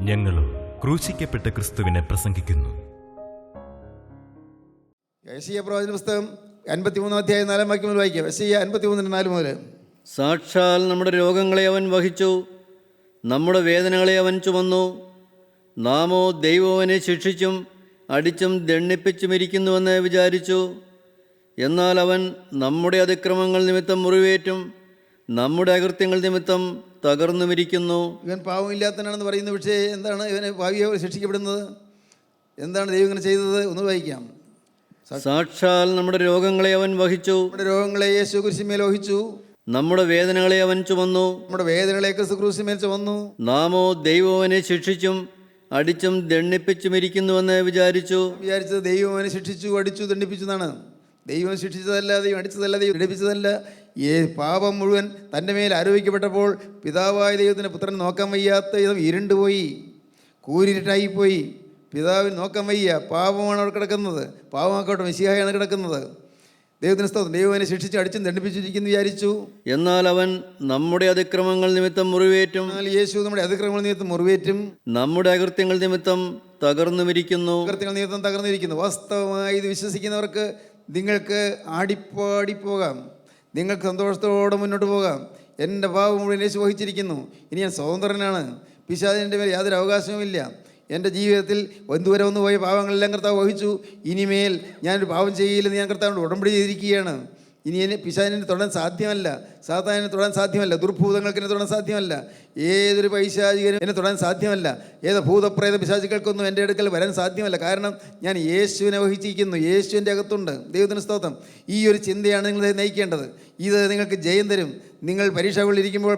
ഞങ്ങളും ക്രൂശിക്കപ്പെട്ട ക്രിസ്തുവിനെ പ്രസംഗിക്കുന്നു. യെശയ്യാ പ്രവാചന പുസ്തകം 53 അധ്യായം 4 വാക്യം മുതൽ വായിക്കാം. യെശയ്യാ 53:4 മുതൽ. സാക്ഷാൽ നമ്മുടെ രോഗങ്ങളെ അവൻ വഹിച്ചു, നമ്മുടെ വേദനകളെ അവൻ ചുമന്നു. നാമോ ദൈവം അവനെ ശിക്ഷിച്ചും അടിച്ചും ദണ്ഡിപ്പിച്ചും ഇരിക്കുന്നുവെന്ന് വിചാരിച്ചു. എന്നാൽ അവൻ നമ്മുടെ അതിക്രമങ്ങൾ നിമിത്തം മുറിവേറ്റും നമ്മുടെ അകൃത്യങ്ങൾ നിമിത്തം തകർന്നുമിരിക്കുന്നു. ഇവൻ പാവമില്ലാത്തനാണെന്ന് പറയുന്ന പക്ഷേ എന്താണ് ഇവനെ ഭാവിയെ ശിക്ഷിക്കപ്പെടുന്നത്? എന്താണ് ദൈവം ഇങ്ങനെ ചെയ്തത്? ഒന്ന് വായിക്കാം. സാക്ഷാൽ നമ്മുടെ രോഗങ്ങളെ അവൻ വഹിച്ചു, നമ്മുടെ രോഗങ്ങളെ യേശു ക്രൂശിന്മേൽ വഹിച്ചു, നമ്മുടെ വേദനകളെ അവൻ ചുമന്നു. നമ്മുടെ വേദനകളെ ക്രിസ്തു ക്രൂശിന്മേൽ ചുമന്നു. നാമോ ദൈവം അവനെ ശിക്ഷിച്ചും അടിച്ചും ദണ്ഡിപ്പിച്ചും ഇരിക്കുന്നുവെന്ന് വിചാരിച്ചത് ദൈവം അവനെ ശിക്ഷിച്ചു, അടിച്ചു, ദണ്ഡിപ്പിച്ചു എന്നാണ്. ദൈവം ശിക്ഷിച്ചതല്ല, ദൈവം അടിച്ചതല്ല, ദൈവം ദണ്ഡിപ്പിച്ചതല്ല. പാപം മുഴുവൻ തൻ്റെ മേൽ ആരോപിക്കപ്പെട്ടപ്പോൾ പിതാവായ ദൈവത്തിൻ്റെ പുത്രൻ നോക്കാൻ വയ്യാത്ത വിധം ഇരുണ്ടുപോയി, കൂരിരുട്ടായിപ്പോയി. പിതാവിന് നോക്കാൻ വയ്യ. പാപമാണ് അവിടെ കിടക്കുന്നത്. പാപമാക്കോട്ടെ, മെസ്സിഹായാണ് കിടക്കുന്നത്. ദൈവത്തിന് സ്തോത്രം. ദൈവം അവനെ ശിക്ഷിച്ച് അടിച്ചും ദണ്ഡിപ്പിച്ചിരിക്കുന്നു വിചാരിച്ചു. എന്നാൽ അവൻ നമ്മുടെ അതിക്രമങ്ങൾ നിമിത്തം മുറിവേറ്റും, യേശു നമ്മുടെ അതിക്രമങ്ങൾ നിമിത്തം മുറിവേറ്റും നമ്മുടെ അകൃത്യങ്ങൾ നിമിത്തം തകർന്നുമിരിക്കുന്നു. അകൃത്യങ്ങൾ നിമിത്തം തകർന്നിരിക്കുന്നു. വാസ്തവമായി ഇത് വിശ്വസിക്കുന്നവർക്ക് നിങ്ങൾക്ക് ആടിപ്പാടിപ്പോകാം, നിങ്ങൾക്ക് സന്തോഷത്തോടെ മുന്നോട്ട് പോകാം. എൻ്റെ പാപം മുഴുവൻ യേശു വഹിച്ചിരിക്കുന്നു. ഇനി ഞാൻ സ്വതന്ത്രനാണ്. പിശാചിൻ്റെ മേൽ യാതൊരു അവകാശവുമില്ല. എൻ്റെ ജീവിതത്തിൽ എന്തുവരെ വന്നു പോയ പാപങ്ങളെല്ലാം കർത്താവ് വഹിച്ചു. ഇനിമേൽ ഞാനൊരു പാപം ചെയ്യില്ലെന്ന് ഞാൻ കർത്താവിനോട് ഉടമ്പടി ചെയ്തിരിക്കുകയാണ്. ഇനി എന്നെ പിശാചിനെ തൊടാൻ സാധ്യമല്ല, സാത്താനെ തൊടാൻ സാധ്യമല്ല, ദുർഭൂതങ്ങൾക്ക് എന്നെ തൊടാൻ സാധ്യമല്ല, ഏതൊരു പൈശാചികനും എന്നെ തൊടാൻ സാധ്യമല്ല, ഏത് ഭൂതപ്രേത പിശാചുക്കൾക്കൊന്നും എൻ്റെ അടുക്കൽ വരാൻ സാധ്യമല്ല. കാരണം ഞാൻ യേശുവിനെ വഹിച്ചിരിക്കുന്നു, യേശുവിൻ്റെ അകത്തുണ്ട്. ദൈവത്തിന് സ്തോത്രം. ഈ ഒരു ചിന്തയാണ് നിങ്ങൾ നയിക്കേണ്ടത്. ഇത് നിങ്ങൾക്ക് ജയം തരും. നിങ്ങൾ പരീക്ഷകളിലിരിക്കുമ്പോൾ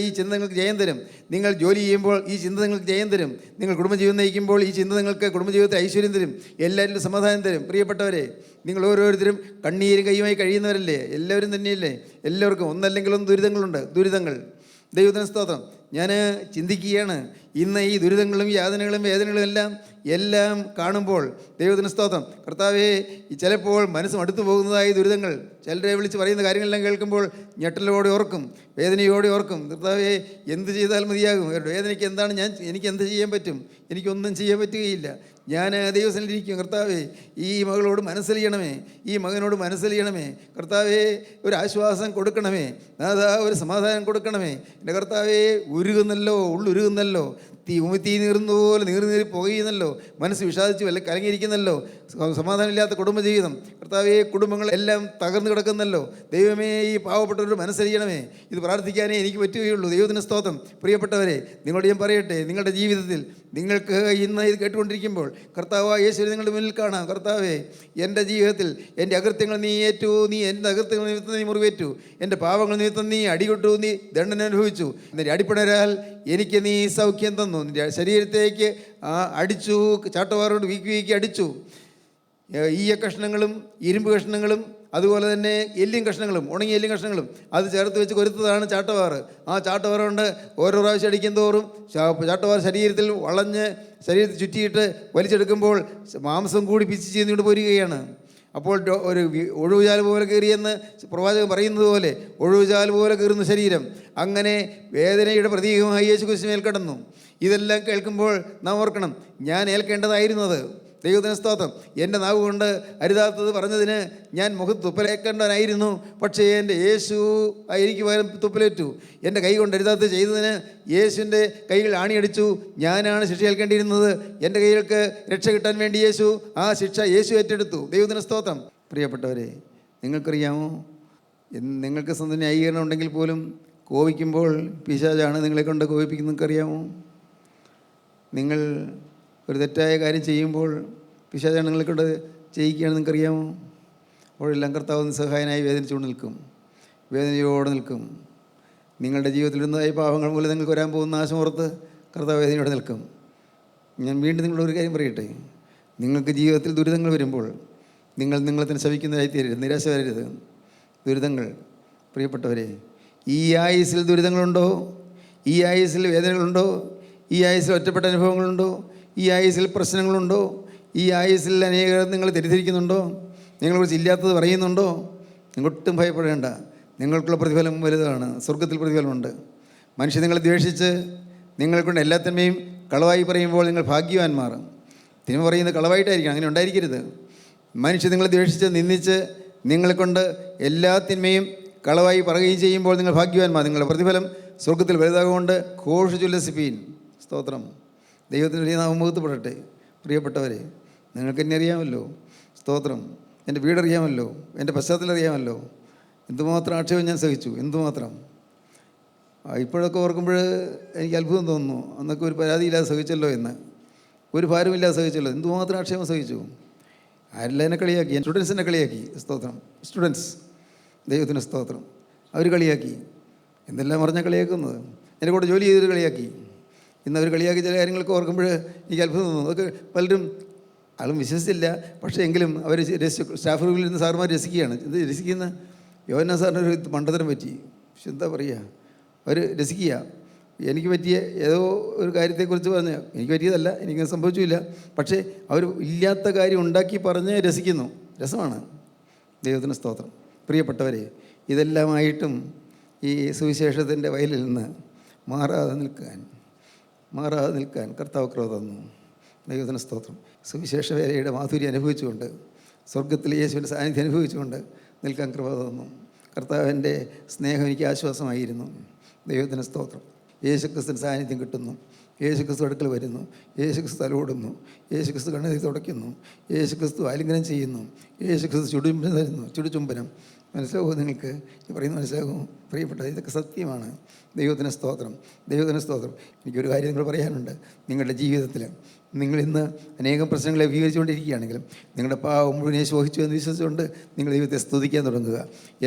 ഈ ചിന്ത നിങ്ങൾക്ക് ജയം തരും. നിങ്ങൾ ജോലി ചെയ്യുമ്പോൾ ഈ ചിന്ത നിങ്ങൾക്ക് ജയം തരും. നിങ്ങൾ കുടുംബജീവിതം നയിക്കുമ്പോൾ ഈ ചിന്ത നിങ്ങൾക്ക് കുടുംബജീവിതത്തിൽ ഐശ്വര്യം തരും, എല്ലാവരിലും സമാധാനം തരും. പ്രിയപ്പെട്ടവരെ, നിങ്ങൾ ഓരോരുത്തരും കണ്ണീരും കൈയുമായി കഴിയുന്നവരല്ലേ? എല്ലാവരും തന്നെയല്ലേ? എല്ലാവർക്കും ഒന്നല്ലെങ്കിൽ ഒന്ന് ദുരിതങ്ങൾ. ദൈവത്തിന് സ്തോത്രം. ഞാൻ ചിന്തിക്കുകയാണ്, ഇന്ന് ഈ ദുരിതങ്ങളും യാതനകളും വേദനകളും എല്ലാം കാണുമ്പോൾ ദൈവത്തിന് സ്തോത്രം. കർത്താവേ, ചിലപ്പോൾ മനസ്സ് മടുത്തു പോകുന്നതായി ദുരിതങ്ങൾ, ചിലരെ വിളിച്ച് പറയുന്ന കാര്യങ്ങളെല്ലാം കേൾക്കുമ്പോൾ ഞെട്ടലോടെ ഓർക്കും, വേദനയോടെ ഓർക്കും. കർത്താവേ, എന്ത് ചെയ്താൽ മതിയാകും? വേദനയ്ക്ക് എന്താണ് എനിക്ക് എന്ത് ചെയ്യാൻ പറ്റും? എനിക്കൊന്നും ചെയ്യാൻ പറ്റുകയില്ല. ഞാൻ ദൈവസന്നിധിയിരിക്കും. കർത്താവേ, ഈ മകളോട് മനസ്സലിയണമേ, ഈ മകനോട് മനസ്സലിയണമേ. കർത്താവേ, ഒരു ആശ്വാസം കൊടുക്കണമേ. നാഥാ, ഒരു സമാധാനം കൊടുക്കണമേ. എൻ്റെ കർത്താവേ, ഉരുകുന്നല്ലോ, ഉള്ളുരുകുന്നല്ലോ, തീ നീറുന്ന പോലെ നീറി പുകയുന്നല്ലോ, മനസ്സ് വിഷാദിച്ച് വല്ല കലങ്ങിയിരിക്കുന്നല്ലോ, സമാധാനമില്ലാത്ത കുടുംബജീവിതം. കർത്താവേ, കുടുംബങ്ങൾ എല്ലാം തകർന്നു കിടക്കുന്നല്ലോ. ദൈവമേ, ഈ പാവപ്പെട്ടവരോട് മനസ്സറിയണമേ. ഇത് പ്രാർത്ഥിക്കാനേ എനിക്ക് പറ്റുകയുള്ളൂ. ദൈവത്തിന് സ്തോത്രം. പ്രിയപ്പെട്ടവരെ, നിങ്ങളോട് ഞാൻ പറയട്ടെ, നിങ്ങളുടെ ജീവിതത്തിൽ നിങ്ങൾക്ക് ഇന്ന് ഇത് കേട്ടുകൊണ്ടിരിക്കുമ്പോൾ കർത്താവ് യേശുവിനെ നിങ്ങളുടെ മുന്നിൽ കാണാം. കർത്താവേ, എൻ്റെ ജീവിതത്തിൽ എൻ്റെ അകൃത്യങ്ങൾ നീ ഏറ്റു, നീ എൻ്റെ അകൃത്യങ്ങൾ നിമിത്തം നീ മുറിവേറ്റു, എൻ്റെ പാവങ്ങൾ നിമിത്തം നീ അടികൊട്ടു, നീ ദണ്ഡന അനുഭവിച്ചു. നിൻ്റെ അടിപ്പിണരാൽ എനിക്ക് നീ സൗഖ്യം തന്നു. നിൻ്റെ ശരീരത്തേക്ക് അടിച്ചു, ചാട്ടവാറോട് വീക്കി അടിച്ചു. ഈയ കഷ്ണങ്ങളും ഇരുമ്പ് കഷ്ണങ്ങളും അതുപോലെ തന്നെ എല്ലും കഷ്ണങ്ങളും, ഉണങ്ങിയ എല്ലും കഷ്ണങ്ങളും അത് ചേർത്ത് വെച്ച് കൊരുത്തതാണ് ചാട്ടവാറ്. ആ ചാട്ടവാറ കൊണ്ട് ഓരോ പ്രാവശ്യം അടിക്കും തോറും ചാട്ടവാറ് ശരീരത്തിൽ വളഞ്ഞ് ശരീരത്തിൽ ചുറ്റിയിട്ട് വലിച്ചെടുക്കുമ്പോൾ മാംസം കൂടി പിച്ച് ചെയ്തുകൊണ്ട് പോരുകയാണ്. അപ്പോൾ ഒരു ഒഴിവുചാൽ പോലെ കയറിയെന്ന് പ്രവാചകൻ പറയുന്നത് പോലെ ഒഴിവുചാൽ പോലെ കയറുന്ന ശരീരം, അങ്ങനെ വേദനയുടെ പ്രതീകമായി യേശു ക്രിസ്തുവിൽ കടന്നു. ഇതെല്ലാം കേൾക്കുമ്പോൾ നാം ഓർക്കണം, ഞാൻ ഏൽക്കേണ്ടതായിരുന്നു അത്. ദൈവത്തിന് സ്തോത്രം. എൻ്റെ നാവ് കൊണ്ട് അരുതാത്തത് പറഞ്ഞതിന് ഞാൻ മുഖത്ത് തുപ്പലേക്കേണ്ടവനായിരുന്നു. പക്ഷേ എൻ്റെ യേശു എനിക്ക് പകരം തുപ്പലേറ്റു. എൻ്റെ കൈ കൊണ്ട് അരുതാത്തത് ചെയ്തതിന് യേശുവിൻ്റെ കൈകൾ ആണിയടിച്ചു. ഞാനാണ് ശിക്ഷ ഏൽക്കേണ്ടിയിരുന്നത്. എൻ്റെ കൈകൾക്ക് രക്ഷ കിട്ടാൻ വേണ്ടി ആ ശിക്ഷ യേശു ഏറ്റെടുത്തു. ദൈവത്തിന് സ്തോത്രം. പ്രിയപ്പെട്ടവരെ, നിങ്ങൾക്കറിയാമോ, നിങ്ങൾക്ക് സ്വന്തം ന്യായീകരണം ഉണ്ടെങ്കിൽ പോലും കോപിക്കുമ്പോൾ പിശാചാണ് നിങ്ങളെ കൊണ്ട് കോപിപ്പിക്കുന്നത്. നിങ്ങൾക്കറിയാമോ? നിങ്ങൾ ഒരു തെറ്റായ കാര്യം ചെയ്യുമ്പോൾ പിശാചാണ് നിങ്ങളെ കൊണ്ട് ചെയ്യിക്കുകയാണ്. നിങ്ങൾക്കറിയാമോ? അപ്പോഴെല്ലാം കർത്താവ് നിസ്സഹായനായി വേദനിച്ചുകൊണ്ട് നിൽക്കും, വേദനയോടെ നിൽക്കും. നിങ്ങളുടെ ജീവിതത്തിൽ ഇരുന്നതായ പാവങ്ങൾ മൂലം നിങ്ങൾക്ക് വരാൻ പോകുന്ന നാശമോർത്ത് കർത്താവ് വേദനയോടെ നിൽക്കും. ഞാൻ വീണ്ടും നിങ്ങളൊരു കാര്യം പറയട്ടെ, നിങ്ങൾക്ക് ജീവിതത്തിൽ ദുരിതങ്ങൾ വരുമ്പോൾ നിങ്ങളെ തന്നെ ശവിക്കുന്നതായി തീരരുത്, നിരാശ വരരുത്. ദുരിതങ്ങൾ, പ്രിയപ്പെട്ടവരെ, ഈ ആയുസ്സിൽ ദുരിതങ്ങളുണ്ടോ? ഈ ആയുസ്സിൽ വേദനകളുണ്ടോ? ഈ ആയുസ്സിൽ ഒറ്റപ്പെട്ട അനുഭവങ്ങളുണ്ടോ? ഈ ആയുസ്സിൽ പ്രശ്നങ്ങളുണ്ടോ? ഈ ആയുസ്സിൽ അനേകം നിങ്ങൾ തെറ്റിദ്ധരിക്കുന്നുണ്ടോ? നിങ്ങളെക്കുറിച്ച് ഇല്ലാത്തത് പറയുന്നുണ്ടോ? നിങ്ങൊട്ടും ഭയപ്പെടേണ്ട. നിങ്ങൾക്കുള്ള പ്രതിഫലം വലുതാണ്. സ്വർഗത്തിൽ പ്രതിഫലമുണ്ട്. മനുഷ്യൻ നിങ്ങളെ ദ്വേഷിച്ച് നിങ്ങളെക്കൊണ്ട് എല്ലാത്തിന്മേയും കളവായി പറയുമ്പോൾ നിങ്ങൾ ഭാഗ്യവാന്മാർ. തിന്മ പറയുന്നത് കളവായിട്ടായിരിക്കണം, അങ്ങനെ ഉണ്ടായിരിക്കരുത്. മനുഷ്യർ നിങ്ങളെ ദ്വേഷിച്ച് നിന്ദിച്ച് നിങ്ങളെ കൊണ്ട് എല്ലാ തിന്മയും കളവായി പറയുകയും ചെയ്യുമ്പോൾ നിങ്ങൾ ഭാഗ്യവാന്മാർ. നിങ്ങളുടെ പ്രതിഫലം സ്വർഗത്തിൽ വലുതാകൊണ്ട് ഘോഷിച്ചുല്ലസിപ്പീൻ. സ്തോത്രം. ദൈവത്തിന് വലിയ നാമം മുഖത്തുപെടട്ടെ. പ്രിയപ്പെട്ടവരെ, നിങ്ങൾക്ക് എന്നെ അറിയാമല്ലോ. സ്തോത്രം. എൻ്റെ വീടറിയാമല്ലോ, എൻ്റെ പശ്ചാത്തലം അറിയാമല്ലോ. എന്തുമാത്രം ആക്ഷേപം ഞാൻ സഹിച്ചു, എന്തുമാത്രം. ഇപ്പോഴൊക്കെ ഓർക്കുമ്പോൾ എനിക്ക് അത്ഭുതം തോന്നുന്നു. അന്നൊക്കെ ഒരു പരാതിയില്ലാതെ സഹിച്ചല്ലോ എന്ന്, ഒരു ഭാരമില്ലാതെ സഹിച്ചല്ലോ. എന്തുമാത്രം ആക്ഷേപം സഹിച്ചു. ആരെല്ലാം എന്നെ കളിയാക്കി, സ്റ്റുഡൻസിനെ കളിയാക്കി. സ്തോത്രം. സ്റ്റുഡൻസ്, ദൈവത്തിന് സ്തോത്രം. അവർ കളിയാക്കി. എന്തെല്ലാം പറഞ്ഞാൽ കളിയാക്കുന്നത്. എൻ്റെ കൂടെ ജോലി ചെയ്തൊരു കളിയാക്കി. ഇന്ന് അവർ കളിയാക്കി ചില കാര്യങ്ങളൊക്കെ ഓർക്കുമ്പോൾ എനിക്ക് അത്ഭുതം തോന്നുന്നു. അതൊക്കെ പലരും ആളും വിശ്വസിച്ചില്ല. പക്ഷേ എങ്കിലും അവർ സ്റ്റാഫ് റൂമിൽ നിന്ന് സാറുമാർ രസിക്കുകയാണ്. ഇത് രസിക്കുന്ന യോഹന്നാൻ സാറിന് ഒരു മണ്ടത്തരം പറ്റി. പക്ഷെ എന്താ പറയുക, അവർ രസിക്കുക. എനിക്ക് പറ്റിയ ഏതോ ഒരു കാര്യത്തെക്കുറിച്ച് പറഞ്ഞ്, എനിക്ക് പറ്റിയതല്ല, എനിക്ക് സംഭവിച്ചില്ല, പക്ഷേ അവർ ഇല്ലാത്ത കാര്യം ഉണ്ടാക്കി പറഞ്ഞ് രസിക്കുന്നു. രസമാണ്. ദൈവത്തിന് സ്തോത്രം. പ്രിയപ്പെട്ടവരെ, ഇതെല്ലാമായിട്ടും ഈ സുവിശേഷത്തിൻ്റെ വയലിൽ നിന്ന് മാറാതെ നിൽക്കാൻ കർത്താവ് കൃപ തന്നു. ദൈവത്തിന് സ്തോത്രം. സുവിശേഷ വേലയുടെ മാധുര്യം അനുഭവിച്ചുകൊണ്ട്, സ്വർഗത്തിലെ യേശുവിൻ്റെ സാന്നിധ്യം അനുഭവിച്ചുകൊണ്ട് നിൽക്കാൻ കൃപ തന്നു. കർത്താവിൻ്റെ സ്നേഹം എനിക്ക് ആശ്വാസമായിരുന്നു. ദൈവത്തിന് സ്തോത്രം. യേശുക്രിസ്തുവിൻ്റെ സാന്നിധ്യം കിട്ടുന്നു. യേശുക്രിസ്തു അടുക്കൽ വരുന്നു. യേശുക്രിസ്തു തലോടുന്നു. യേശുക്രിസ്തു കണ്ണുനീർ തുടയ്ക്കുന്നു. യേശുക്രിസ്തു ആലിംഗനം ചെയ്യുന്നു. യേശുക്രിസ്തു ചുടുചുംബനം തരുന്നു. ചുടുചുംബനം. മനസ്സിലാകുമോ നിങ്ങൾക്ക്? ഈ പറയുന്നത് മനസ്സിലാകുമോ? പ്രിയപ്പെട്ടത്, ഇതൊക്കെ സത്യമാണ്. ദൈവത്തിന് സ്തോത്രം. ദൈവത്തിന് സ്തോത്രം. എനിക്കൊരു കാര്യം നിങ്ങൾ പറയാനുണ്ട്. നിങ്ങളുടെ ജീവിതത്തിൽ നിങ്ങളിന്ന് അനേകം പ്രശ്നങ്ങളെ അഭിമുഖീകരിച്ചുകൊണ്ടിരിക്കുകയാണെങ്കിലും നിങ്ങളുടെ പാവം മുഴുവൻ യേശു വഹിച്ചു എന്ന് വിശ്വസിച്ചുകൊണ്ട് നിങ്ങൾ ദൈവത്തെ സ്തുതിക്കാൻ തുടങ്ങുക.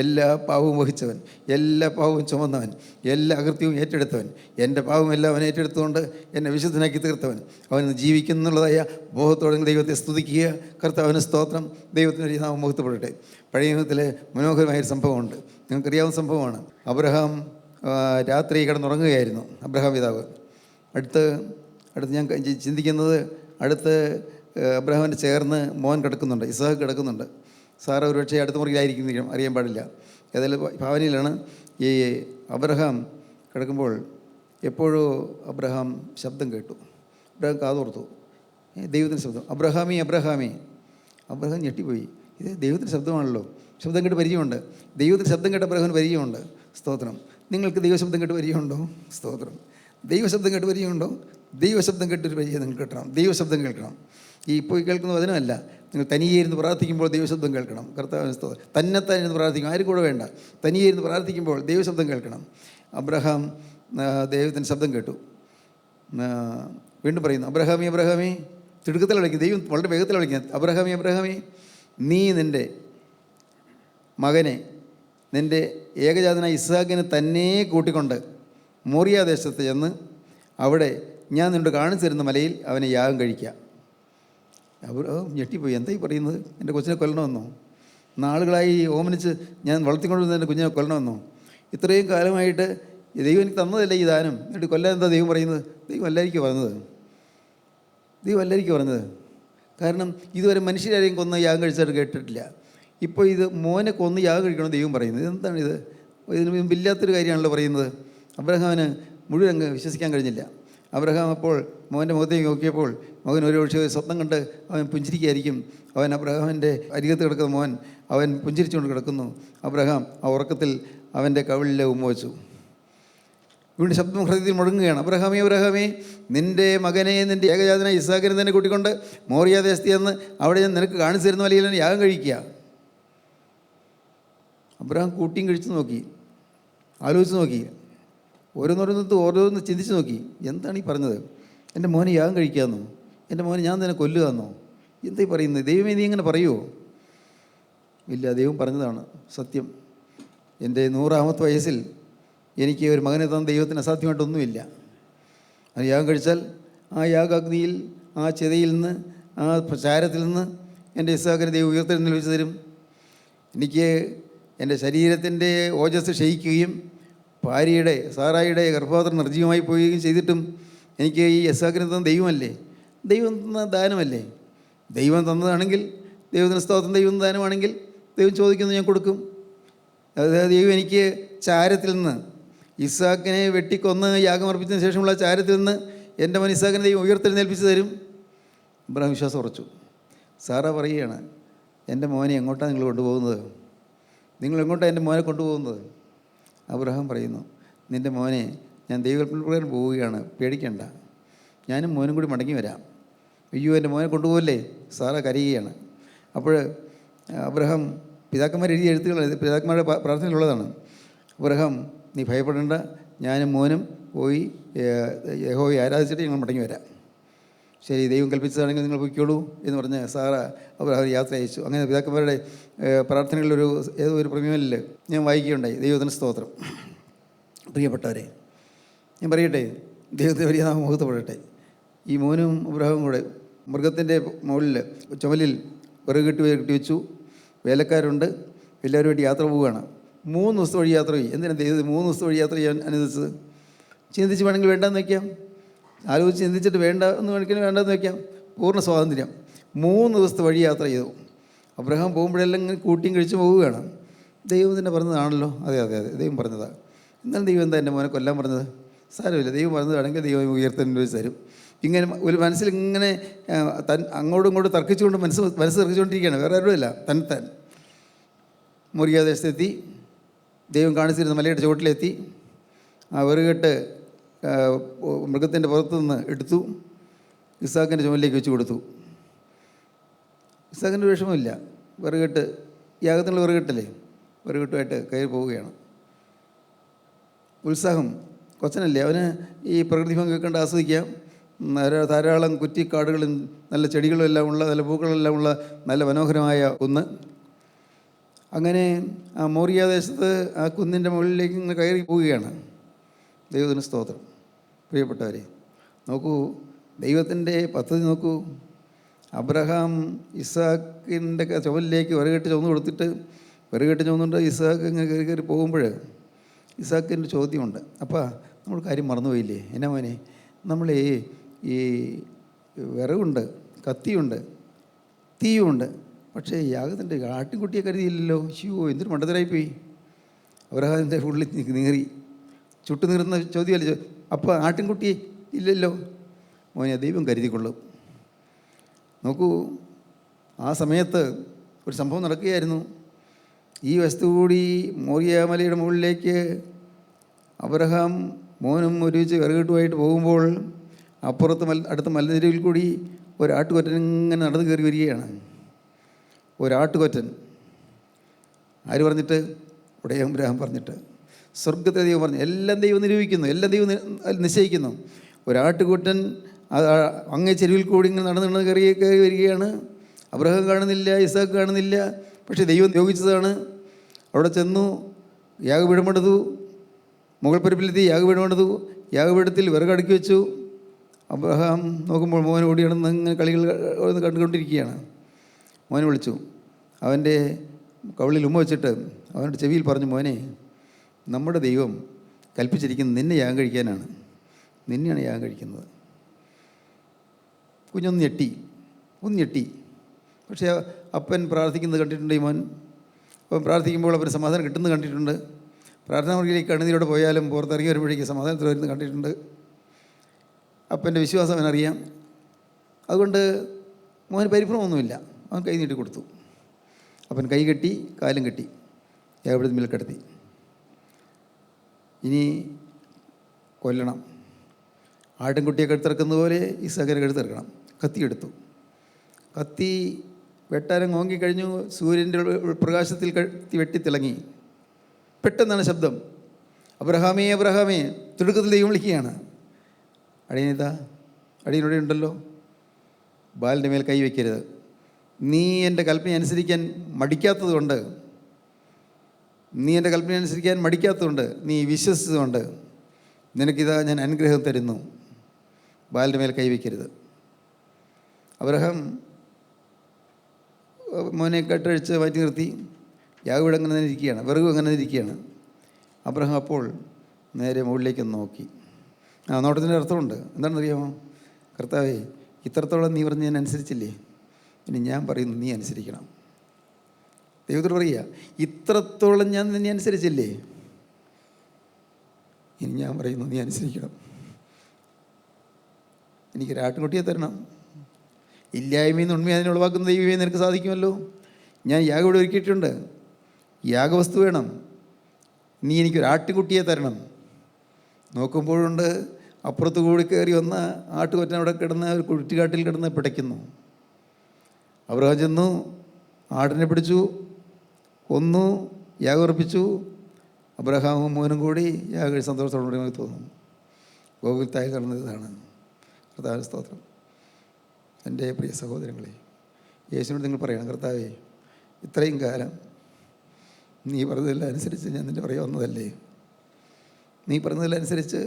എല്ലാ പാവവും വഹിച്ചവൻ, എല്ലാ പാവവും ചുമന്നവൻ, എല്ലാ അകൃത്യവും ഏറ്റെടുത്തവൻ, എൻ്റെ പാവമെല്ലാം അവൻ ഏറ്റെടുത്തുകൊണ്ട് എന്നെ വിശുദ്ധനാക്കി തീർത്തവൻ, അവന് ജീവിക്കുന്നുള്ളതായ ബോധത്തോടെ ദൈവത്തെ സ്തുതിക്കുക. കർത്താവിന് സ്തോത്രം. ദൈവത്തിന് ഒരു നാമം മുഖത്തുപെടട്ടെ. പഴയ നിയമത്തിലെ മനോഹരമായൊരു സംഭവമുണ്ട്. നിങ്ങൾക്കറിയാവുന്ന സംഭവമാണ്. അബ്രഹാം രാത്രി കിടന്നുറങ്ങുകയായിരുന്നു. അബ്രഹാം പിതാവ് അടുത്ത് ഞാൻ ചിന്തിക്കുന്നത്, അടുത്ത് അബ്രഹാമിൻ്റെ ചേർന്ന് മോൻ കിടക്കുന്നുണ്ട്, ഇസ്ഹാക്ക് കിടക്കുന്നുണ്ട്. സാറ് ഒരുപക്ഷെ അടുത്ത മുറിയിലായിരിക്കും, അറിയാൻ പാടില്ല. ഏതായാലും ഭാവനയിലാണ്. ഈ അബ്രഹാം കിടക്കുമ്പോൾ എപ്പോഴോ അബ്രഹാം ശബ്ദം കേട്ടു. അബ്രഹാം കാതോർത്തു. ദൈവത്തിൻ്റെ ശബ്ദം. അബ്രഹാമി അബ്രഹാമി. അബ്രഹാം ഞെട്ടിപ്പോയി. ഇത് ദൈവത്തിൻ്റെ ശബ്ദമാണല്ലോ. ശബ്ദം കേട്ട് പരിചയമുണ്ട്. ദൈവത്തിൻ്റെ ശബ്ദം കേട്ട അബ്രഹാമിന് പരിചയമുണ്ട്. സ്തോത്രം. നിങ്ങൾക്ക് ദൈവശബ്ദം കേട്ട് പരിചയമുണ്ടോ? സ്തോത്രം. ദൈവശബ്ദം കേട്ട് പരിചയമുണ്ടോ? ദൈവശബ്ദം കേട്ടൊരു പരിചയം നിങ്ങൾ കേൾക്കണം. ദൈവശബ്ദം കേൾക്കണം. ഈ ഇപ്പോൾ കേൾക്കുന്ന വചനമല്ല. നിങ്ങൾ തനിയെ ഇരുന്ന് പ്രാർത്ഥിക്കുമ്പോൾ ദൈവശബ്ദം കേൾക്കണം. കർത്താവിന് സ്തോത്രം. തന്നെത്താൻ ഇരുന്ന് പ്രാർത്ഥിക്കും, ആരും കൂടെ വേണ്ട. തനിയെ ഇരുന്ന് പ്രാർത്ഥിക്കുമ്പോൾ ദൈവശബ്ദം കേൾക്കണം. അബ്രഹാം ദൈവത്തിൻ്റെ ശബ്ദം കേട്ടു. വീണ്ടും പറയുന്നു, അബ്രഹാമി അബ്രഹാമി. തിടുക്കത്തിൽ വിളിക്കും. ദൈവം വളരെ വേഗത്തിൽ വിളിക്കുന്നത്. അബ്രഹാമി അബ്രഹാമി, നീ നിൻ്റെ മകനെ, നിൻ്റെ ഏകജാതനായ ഇസ്ഹാക്കിനെ തന്നെ കൂട്ടിക്കൊണ്ട് മോറിയ ദേശത്ത് ചെന്ന് അവിടെ ഞാൻ നിന്നോട് കാണിച്ചു തരുന്ന മലയിൽ അവനെ യാഗം കഴിക്കുക. ഞെട്ടിപ്പോയി. എന്തായി പറയുന്നത്? എൻ്റെ കൊച്ചിനെ കൊല്ലണമെന്നോ? നാളുകളായി ഓമനിച്ച് ഞാൻ വളർത്തിക്കൊണ്ടിരുന്ന എൻ്റെ കുഞ്ഞിനെ കൊല്ലണമെന്നോ? ഇത്രയും കാലമായിട്ട് ദൈവം എനിക്ക് തന്നതല്ലേ ഈ ദാനം, എന്നിട്ട് കൊല്ലാൻ എന്താ ദൈവം പറയുന്നത്? ദൈവം എല്ലാവർക്കും പറഞ്ഞത്. കാരണം ഇതുവരെ മനുഷ്യരാരെയും കൊന്ന് യാഗം കഴിച്ചായിട്ട് കേട്ടിട്ടില്ല. ഇപ്പോൾ ഇത് മോനെ കൊന്ന് യാഗം കഴിക്കണമെന്ന് ദൈവം പറയുന്നത്. ഇതെന്താണ് ഇത്? ഇതിന് മുമ്പില്ലാത്തൊരു കാര്യമാണല്ലോ പറയുന്നത്. അബ്രഹാമിന് മുഴുവൻ അങ്ങ് വിശ്വസിക്കാൻ കഴിഞ്ഞില്ല. അബ്രഹാം അപ്പോൾ മോൻ്റെ മുഖത്തേക്ക് നോക്കിയപ്പോൾ മകൻ ഒരു പക്ഷേ സ്വപ്നം കണ്ട് അവൻ പുഞ്ചിരിക്കുകയായിരിക്കും. അവൻ അബ്രഹാമിൻ്റെ അരികത്ത് കിടക്കുന്ന മോൻ അവൻ പുഞ്ചിരിച്ചുകൊണ്ട് കിടക്കുന്നു. അബ്രഹാം ആ ഉറക്കത്തിൽ അവൻ്റെ കവിളിലെ ഉമ്മ വെച്ചു. വീണ്ടും ശബ്ദം ഹൃദയത്തിൽ മുഴങ്ങുകയാണ്. അബ്രഹാമേ അബ്രഹാമേ, നിൻ്റെ മകനെ, നിൻ്റെ ഏകജാതനായ ഇസ്ഹാക്കിനെ തന്നെ കൂട്ടിക്കൊണ്ട് മോറിയ ദേശത്ത് ചെന്ന് അവിടെ ഞാൻ നിനക്ക് കാണിച്ചു തരുന്ന വഴിയിൽ യാഗം കഴിക്കുക. അബ്രഹാം കൂട്ടിയും കഴിച്ചു നോക്കി, ആലോചിച്ച് നോക്കി, ഓരോന്ന് ചിന്തിച്ച് നോക്കി. എന്താണ് ഈ പറഞ്ഞത്? എൻ്റെ മോനെ യാഗം കഴിക്കാമെന്നോ? എൻ്റെ മോനെ ഞാൻ തന്നെ കൊല്ലുകയെന്നോ? എന്തായി പറയുന്നത്? ദൈവമേ, നീ ഇങ്ങനെ പറയുമോ? ഇല്ല, ദൈവം പറഞ്ഞതാണ് സത്യം. എൻ്റെ 100ാമത്തെ വയസ്സിൽ എനിക്ക് ഒരു മകനെ തന്ന ദൈവത്തിന് അസാധ്യമായിട്ടൊന്നുമില്ല. അത് യാഗം കഴിച്ചാൽ ആ യാഗാഗ്നിയിൽ, ആ ചെതയിൽ നിന്ന്, ആ ചാരത്തിൽ നിന്ന് എൻ്റെ ഇസ്ഹാക്കിനെ ദൈവം ഉയർത്തെഴുന്നേൽപ്പിച്ച് തരും. എനിക്ക് എൻ്റെ ശരീരത്തിൻ്റെ ഓജസ് ക്ഷയിക്കുകയും ഭാര്യയുടെ സാറായിയുടെ ഗർഭപാത്രം നിർജ്ജീവമായി പോവുകയും ചെയ്തിട്ടും എനിക്ക് ഈ ഇസ്ഹാക്കിനെ തന്ന ദൈവമല്ലേ, ദൈവം തന്ന ദാനമല്ലേ. ദൈവം തന്നതാണെങ്കിൽ, ദൈവത്തിന് സ്തോത്രം, ദൈവം ദാനമാണെങ്കിൽ ദൈവം ചോദിക്കുന്നത് ഞാൻ കൊടുക്കും. അതായത് ദൈവം എനിക്ക് ചാരത്തിൽ നിന്ന്, ഇസ്ഹാക്കിനെ വെട്ടിക്കൊന്ന് യാഗമർപ്പിച്ചതിന് ശേഷമുള്ള ചാരത്തിൽ നിന്ന് എൻ്റെ മോൻ ഇസ്ഹാക്കിനെ ദൈവം ഉയർത്തെഴുന്നേൽപ്പിച്ച് തരും. അബ്രഹാം വിശ്വാസം ഉറച്ചു. സാറ പറയുകയാണ്, എൻ്റെ മോനെ എങ്ങോട്ടാണ് നിങ്ങൾ കൊണ്ടുപോകുന്നത്? നിങ്ങൾ എങ്ങോട്ടാണ് എൻ്റെ മോനെ കൊണ്ടുപോകുന്നത്? അബ്രഹാം പറയുന്നു, നിൻ്റെ മോനെ ഞാൻ ദൈവകൽപ്പന പ്രകാരം പോവുകയാണ്, പേടിക്കണ്ട, ഞാനും മോനും കൂടി മടങ്ങി വരാം. അയ്യോ, എൻ്റെ മോനെ കൊണ്ടുപോകല്ലേ? സാറ കരയുകയാണ്. അപ്പോൾ അബ്രഹാം പിതാക്കന്മാർ എഴുതിയ എഴുത്തുകൾ, പിതാക്കന്മാരുടെ പ്രാർത്ഥനയിലുള്ളതാണ്. അബ്രഹാം, നീ ഭയപ്പെടേണ്ട, ഞാനും മോനും പോയി യഹോവയെ ആരാധിച്ചിട്ട് ഞങ്ങൾ മടങ്ങി വരാം. ശരി, ദൈവം കൽപ്പിച്ചതാണെങ്കിൽ നിങ്ങൾ പൊയ്ക്കോളൂ എന്ന് പറഞ്ഞ് സാറ അബ്രഹാം യാത്ര അയച്ചു. അങ്ങനെ പിതാക്കന്മാരുടെ പ്രാർത്ഥനകളിലൊരു ഏതോ ഒരു പ്രമേയത്തിൽ ഞാൻ വായിക്കുകയുണ്ടായി. ദൈവത്തിന് സ്തോത്രം. പ്രിയപ്പെട്ടവരെ, ഞാൻ പറയട്ടെ, ദൈവത്തിന് വലിയ നാമം മഹത്വപ്പെടട്ടെ. ഈ മോനും അബ്രഹാമും കൂടെ മൃഗത്തിൻ്റെ മുകളിൽ ചുമലിൽ വിറക് കെട്ടി വെച്ചു. വേലക്കാരുണ്ട്, എല്ലാവരുമായിട്ട് യാത്ര പോവുകയാണ്. 3 ദിവസത്തെ വഴി യാത്ര പോയി. എന്തിനാണ് ദൈവം 3 ദിവസത്തെ വഴി യാത്ര ചെയ്യാൻ അനുവദിച്ചത്? ചിന്തിച്ച് വേണമെങ്കിൽ വേണ്ടെന്ന് വയ്ക്കാം, ആലോചിച്ച് ചിന്തിച്ചിട്ട് വേണ്ടെന്ന് വേണ്ടെന്ന് വയ്ക്കാം. പൂർണ്ണ സ്വാതന്ത്ര്യം. 3 ദിവസത്തെ വഴി യാത്ര ചെയ്തു. അബ്രഹാം പോകുമ്പോഴെല്ലാം ഇങ്ങനെ കൂട്ടിയും കഴിച്ച് പോവുകയാണ്. ദൈവം തന്നെ പറഞ്ഞതാണല്ലോ. അതെ, ദൈവം പറഞ്ഞതാണ്. എന്നാലും ദൈവം എന്താ എൻ്റെ മോനെ കൊല്ലാൻ പറഞ്ഞത്? സാരമില്ല, ദൈവം പറഞ്ഞതാണെങ്കിൽ ദൈവം ഉയർത്തെഴുന്നേൽപ്പിച്ച് തരും. ഇങ്ങനെ ഒരു മനസ്സിൽ ഇങ്ങനെ അങ്ങോട്ടും ഇങ്ങോട്ടും തർക്കിച്ചുകൊണ്ട് മനസ്സ് തർക്കിച്ചുകൊണ്ടിരിക്കുകയാണ്. വേറെ ആരുമില്ല, താൻ മോറിയ ദേശത്തെത്തി. ദൈവം കാണിച്ചിരുന്ന മലയുടെ ചുവട്ടിലെത്തി. ആ വിറകെട്ട് മൃഗത്തിൻ്റെ പുറത്തു നിന്ന് എടുത്തു, ഇസ്ഹാക്കിൻ്റെ ചുമലിലേക്ക് വെച്ച് കൊടുത്തു. ഇസ്ഹാക്കിൻ്റെ വിഷമമില്ല. വിറകെട്ട് യാഗത്തിനുള്ള വിറകെട്ടല്ലേ, വിറകെട്ടുമായിട്ട് കയറി പോവുകയാണ്. ഉത്സാഹം. കൊച്ചനല്ലേ, അവന് ഈ പ്രകൃതി ഭംഗി കണ്ട് ആസ്വദിക്കാം. ധാരാളം കുറ്റിക്കാടുകളും നല്ല ചെടികളും എല്ലാം ഉള്ള, നല്ല പൂക്കളെല്ലാം ഉള്ള നല്ല മനോഹരമായ കുന്ന്. അങ്ങനെ ആ മോറിയ ദേശത്ത് ആ കുന്നിൻ്റെ മുകളിലേക്ക് ഇങ്ങനെ കയറി പോവുകയാണ്. ദൈവത്തിന് സ്തോത്രം. പ്രിയപ്പെട്ടവരെ, നോക്കൂ, ദൈവത്തിൻ്റെ പദ്ധതി നോക്കൂ. അബ്രഹാം ഇസ്ഹാക്കിൻ്റെ ചുമലിലേക്ക് വിറകെട്ട് ചുമന്ന് കൊടുത്തിട്ട്, വിറകെട്ട് ചുമന്നുകൊണ്ട് ഇസ്ഹാക്ക് ഇങ്ങനെ കയറി പോകുമ്പോൾ ഇസ്ഹാക്കിൻ്റെ ചോദ്യമുണ്ട്. അപ്പോൾ നമ്മൾ കാര്യം മറന്നുപോയില്ലേ? എന്നാ മോനെ, നമ്മൾ ഈ വിറകുണ്ട്, കത്തിയുണ്ട്, തീയുമുണ്ട്, പക്ഷേ യാഗത്തിൻ്റെ ആട്ടിൻകുട്ടിയെ കരുതിയില്ലല്ലോ. എന്തൊരു മണ്ടത്തരായിപ്പോയി. അബ്രഹാമിൻ്റെ ഉള്ളിൽ നീറി ചുട്ടു നീറുന്ന ചോദ്യമല്ലേ. അപ്പോൾ ആട്ടിൻകുട്ടി ഇല്ലല്ലോ. മോനെ, ദൈവം കരുതിക്കൊള്ളും. നോക്കൂ, ആ സമയത്ത് ഒരു സംഭവം നടക്കുകയായിരുന്നു. ഈ വസ്തു കൂടി മോറിയ മലയുടെ മുകളിലേക്ക് അബ്രഹാം മോനും ഒരുമിച്ച് വിറകിട്ടുമായിട്ട് പോകുമ്പോൾ അപ്പുറത്ത് അടുത്ത മലനിരയിൽ കൂടി ഒരാട്ടുകൊറ്റൻ ഇങ്ങനെ നടന്നു കയറി വരികയാണ്. ഒരാട്ടുകൊറ്റൻ. ആര് പറഞ്ഞിട്ട്? ഉടയ അബ്രഹാം പറഞ്ഞിട്ട്. സ്വർഗത്തെ ദൈവം പറഞ്ഞു. എല്ലാം ദൈവം നിരൂപിക്കുന്നു, എല്ലാം ദൈവം നിശ്ചയിക്കുന്നു. ഒരാട്ടുകൊറ്റൻ അങ്ങേ ചെരുവിൽ കൂടി ഇങ്ങനെ നടന്ന് കയറി വരികയാണ്. അബ്രഹാം കാണുന്നില്ല, ഇസ്ഹാക്ക് കാണുന്നില്ല, പക്ഷേ ദൈവം നിയോഗിച്ചതാണ്. അവിടെ ചെന്നു, യാഗപീഠം പണിതു, മുകൾ പരിപ്പിലെത്തി യാഗപീഠം പണിതു. യാഗപീഠത്തിൽ വിറകടുക്കി വെച്ചു. അബ്രഹാം നോക്കുമ്പോൾ മോൻ ഓടി നടന്ന് ഇങ്ങനെ കളികൾ കണ്ടുകൊണ്ടിരിക്കുകയാണ്. മോനെ വിളിച്ചു. അവൻ്റെ കവിളിൽ ഉമ്മ വെച്ചിട്ട് അവൻ്റെ ചെവിയിൽ പറഞ്ഞു, മോനെ, നമ്മുടെ ദൈവം കൽപ്പിച്ചിരിക്കുന്നത് നിന്നെ യാഗം കഴിക്കാനാണ്, നിന്നെയാണ് യാഗം കഴിക്കുന്നത്. കുഞ്ഞൊന്ന് ഞെട്ടി. പക്ഷേ അപ്പൻ പ്രാർത്ഥിക്കുന്നത് കണ്ടിട്ടുണ്ട് ഈ മോൻ. അപ്പം പ്രാർത്ഥിക്കുമ്പോൾ അവന് സമാധാനം കിട്ടുന്നത് കണ്ടിട്ടുണ്ട്. പ്രാർത്ഥനാ മുറിയിലേക്ക് കണ്ണുനീരോടെ പോയാലും പുറത്തിറങ്ങി വരുമ്പോഴേക്ക് സമാധാനത്തിൽ വരുന്നത് കണ്ടിട്ടുണ്ട്. അപ്പൻ്റെ വിശ്വാസം അവനറിയാം. അതുകൊണ്ട് മോന് പരിഭ്രമമൊന്നുമില്ല. അവൻ കൈ നീട്ടി കൊടുത്തു. അപ്പൻ കൈ കെട്ടി, കാലും കെട്ടി, യാഗപീഠത്തിൽ മേൽ കിടത്തി. ഇനി കൊല്ലണം. ആട്ടിൻകുട്ടിയെ കെടുത്തിറക്കുന്ന പോലെ ഇസ്ഹാക്കിനെ കെടുത്തിറക്കണം. കത്തിയെടുത്തു. കത്തി വെട്ടാരം ഓങ്ങിക്കഴിഞ്ഞു. സൂര്യൻ്റെ പ്രകാശത്തിൽ കത്തി വെട്ടിത്തിളങ്ങി. പെട്ടെന്നാണ് ശബ്ദം. അബ്രഹാമേ, അബ്രഹാമേ. തിടുക്കത്തിൽ ദൈവം വിളിക്കുകയാണ്. അടിയനിതാ, അടിയനോടെ ഉണ്ടല്ലോ. ബാലിൻ്റെ മേൽ കൈ വയ്ക്കരുത്. നീ എൻ്റെ കൽപ്പന അനുസരിക്കാൻ മടിക്കാത്തതുകൊണ്ട്, നീ വിശ്വസിച്ചതുകൊണ്ട് നിനക്കിതാ ഞാൻ അനുഗ്രഹം തരുന്നു. ബാലിൻ്റെ മേൽ കൈ വയ്ക്കരുത്. അബ്രഹാം മോനെ കെട്ടഴിച്ച് മാറ്റി നിർത്തി. യാഗപീഠം അങ്ങനെ തന്നെ ഇരിക്കുകയാണ്, വിറകും അങ്ങനെ തന്നെ ഇരിക്കുകയാണ്. അബ്രഹാം അപ്പോൾ നേരെ മുകളിലേക്കൊന്ന് നോക്കി. നോട്ടത്തിൻ്റെ അർത്ഥമുണ്ട്. എന്താണെന്നറിയാമോ? കർത്താവേ, ഇത്രത്തോളം നീ പറഞ്ഞ് ഞാൻ അനുസരിച്ചില്ലേ, ഇനി ഞാൻ പറയുന്നു നീ അനുസരിക്കണം. ദൈവത്തോട് പറയുക, ഇത്രത്തോളം ഞാൻ നിന്നെ അനുസരിച്ചില്ലേ, ഇനി ഞാൻ പറയുന്നു നീ അനുസരിക്കണം. എനിക്കൊരു ആട്ടിൻകുട്ടിയെ തരണം. ഇല്ലായ്മയിൽ നിന്ന് ഉണ്മയെ അതിനെ ഉളവാക്കുന്ന ദൈവമേ നിനക്ക് സാധിക്കുമല്ലോ. ഞാൻ യാഗം ഇവിടെ ഒരുക്കിയിട്ടുണ്ട്, യാഗവസ്തു വേണം, നീ എനിക്കൊരു ആട്ടിൻകുട്ടിയെ തരണം. നോക്കുമ്പോഴുണ്ട് അപ്പുറത്ത് കൂടി കയറി വന്ന ആട്ടുകൊറ്റൻ അവിടെ കിടന്ന് ഒരു കുറ്റിക്കാട്ടിൽ കിടന്ന് പിടയ്ക്കുന്നു. അബ്രഹാം ചെന്നു, ആടിനെ പിടിച്ചു, കൊന്നു, യാഗം അർപ്പിച്ചു. അബ്രഹാമും മോനും കൂടി യാഗം സന്തോഷത്തോടുകൂടി നമുക്ക് തോന്നുന്നു. ഗോകുൽത്തായി നടന്നതാണ്. കർത്താവിന് സ്തോത്രം. എൻ്റെ പ്രിയ സഹോദരങ്ങളെ, യേശുവിനോട് നിങ്ങൾ പറയണം, കർത്താവേ, ഇത്രയും കാലം നീ പറഞ്ഞതെല്ലാം അനുസരിച്ച് ഞാൻ നിൻ്റെ പുറകെ വന്നതല്ലേ, നീ പറഞ്ഞതെല്ലാം അനുസരിച്ച്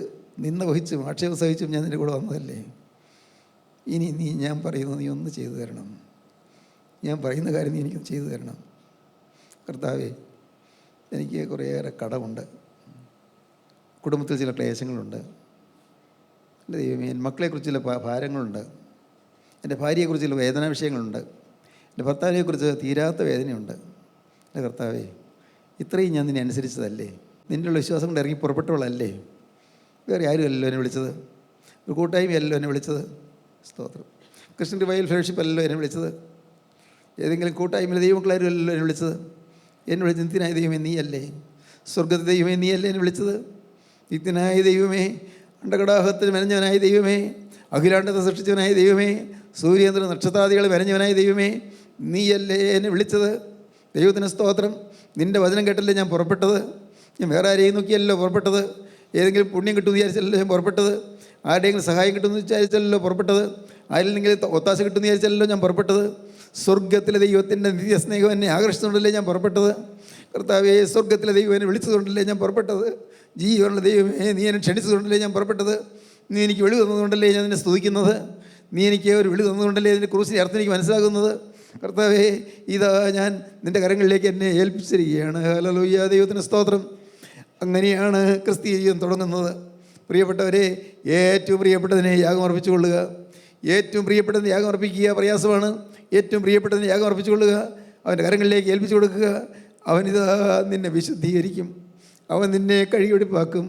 നിന്ന വഹിച്ചും ആക്ഷേപം സഹിച്ചും ഞാൻ നിൻ്റെ കൂടെ വന്നതല്ലേ, ഇനി ഞാൻ പറയുന്നത് നീ ഒന്ന് ചെയ്തു തരണം, ഞാൻ പറയുന്ന കാര്യം നീ എനിക്കൊന്ന് ചെയ്തു തരണം. കർത്താവേ, എനിക്ക് കുറേയേറെ കടമുണ്ട്, കുടുംബത്തിൽ ചില ക്ലേശങ്ങളുണ്ട്, എൻ്റെ ദൈവമേ, എൻ്റെ മക്കളെക്കുറിച്ച് ചില ഭാരങ്ങളുണ്ട്, എൻ്റെ ഭാര്യയെക്കുറിച്ച് ചില വേദനാ വിഷയങ്ങളുണ്ട്, എൻ്റെ ഭർത്താവിനെക്കുറിച്ച് തീരാത്ത വേദനയുണ്ട്. എൻ്റെ കർത്താവേ, ഇത്രയും ഞാൻ നിന്നെ അനുസരിച്ചതല്ലേ, നിന്റെയുള്ള വിശ്വാസം കൊണ്ട് ഇറങ്ങി പുറപ്പെട്ടവളല്ലേ, വേറെ ആരുമല്ലോ എന്നെ വിളിച്ചത്, ഒരു കൂട്ടായ്മയല്ലോ എന്നെ വിളിച്ചത്. സ്തോത്രം. ക്രിസ്ത്യൻ റിവൈവൽ ഫെലോഷിപ്പ് അല്ലല്ലോ എന്നെ വിളിച്ചത്, ഏതെങ്കിലും കൂട്ടായ്മയിലെ ദൈവമക്കളാരുമല്ലോ എന്നെ വിളിച്ചത്. എന്നെ വിളിച്ച നിത്യനായ ദൈവമേ നീയല്ലേ, സ്വർഗത്തെ ദൈവമേ നീയല്ലേ എന്നെ വിളിച്ചത്. നിത്യനായ ദൈവമേ, അണ്ടകടാഹത്തിൽ മെനഞ്ഞവനായ ദൈവമേ, അഖിലാണ്ടത്തെ സൃഷ്ടിച്ചവനായ ദൈവമേ, സൂര്യേന്ദ്ര നക്ഷത്രാദികൾ മെനഞ്ഞവനായ ദൈവമേ, നീയല്ലേ എന്നെ വിളിച്ചത്. ദൈവത്തിന് സ്തോത്രം. നിൻ്റെ വചനം കേട്ടല്ലേ ഞാൻ പുറപ്പെട്ടത്. ഞാൻ വേറെ ആരെയും നോക്കിയല്ലോ പുറപ്പെട്ടത്, ഏതെങ്കിലും പുണ്യം കിട്ടുമെന്ന് വിചാരിച്ചല്ലോ ഞാൻ പുറപ്പെട്ടത്, ആരുടെയെങ്കിലും സഹായം കിട്ടുമെന്ന് വിചാരിച്ചല്ലോ പുറപ്പെട്ടത്, ആരിലെങ്കിലും ഒത്താശ കിട്ടുമെന്ന് വിചാരിച്ചല്ലോ ഞാൻ പുറപ്പെട്ടത്. സ്വർഗത്തിലെ ദൈവത്തിൻ്റെ നിത്യസ്നേഹം എന്നെ ആകർഷിച്ചുകൊണ്ടല്ലേ ഞാൻ പുറപ്പെട്ടത്. കർത്താവേ, സ്വർഗത്തിലെ ദൈവം എന്നെ വിളിച്ചതുകൊണ്ടല്ലേ ഞാൻ പുറപ്പെട്ടത്. ജീവനുള്ള ദൈവമേ, നീ എന്നെ ക്ഷണിച്ചതുകൊണ്ടല്ലേ ഞാൻ പുറപ്പെട്ടത്. നീ എനിക്ക് വെളി തന്നതുകൊണ്ടല്ലേ ഞാൻ നിന്നെ സ്തുതിക്കുന്നത്. നീ എനിക്ക് ഒരു വെളി തന്നതുകൊണ്ടല്ലേ അതിൻ്റെ ക്രൂസിൻ്റെ അർത്ഥം എനിക്ക് മനസ്സിലാകുന്നത്. കർത്താവേ, ഇതാ ഞാൻ നിൻ്റെ കരങ്ങളിലേക്ക് എന്നെ ഏൽപ്പിച്ചിരിക്കുകയാണ്. ഹല്ലേലൂയ, ദൈവത്തിന് സ്തോത്രം. അങ്ങനെയാണ് ക്രിസ്തീയ ജീവിതം തുടങ്ങുന്നത്. പ്രിയപ്പെട്ടവരെ, ഏറ്റവും പ്രിയപ്പെട്ടതിനെ യാഗം അർപ്പിച്ചു കൊള്ളുക. ഏറ്റവും പ്രിയപ്പെട്ടതിന് യാഗം അർപ്പിക്കുക പ്രയാസമാണ്. ഏറ്റവും പ്രിയപ്പെട്ടതിന് യാഗം അർപ്പിച്ചു കൊള്ളുക, അവൻ്റെ കരങ്ങളിലേക്ക് ഏൽപ്പിച്ചു കൊടുക്കുക. അവനിതാ നിന്നെ വിശുദ്ധീകരിക്കും, അവൻ നിന്നെ കഴുകിവെടിപ്പാക്കും,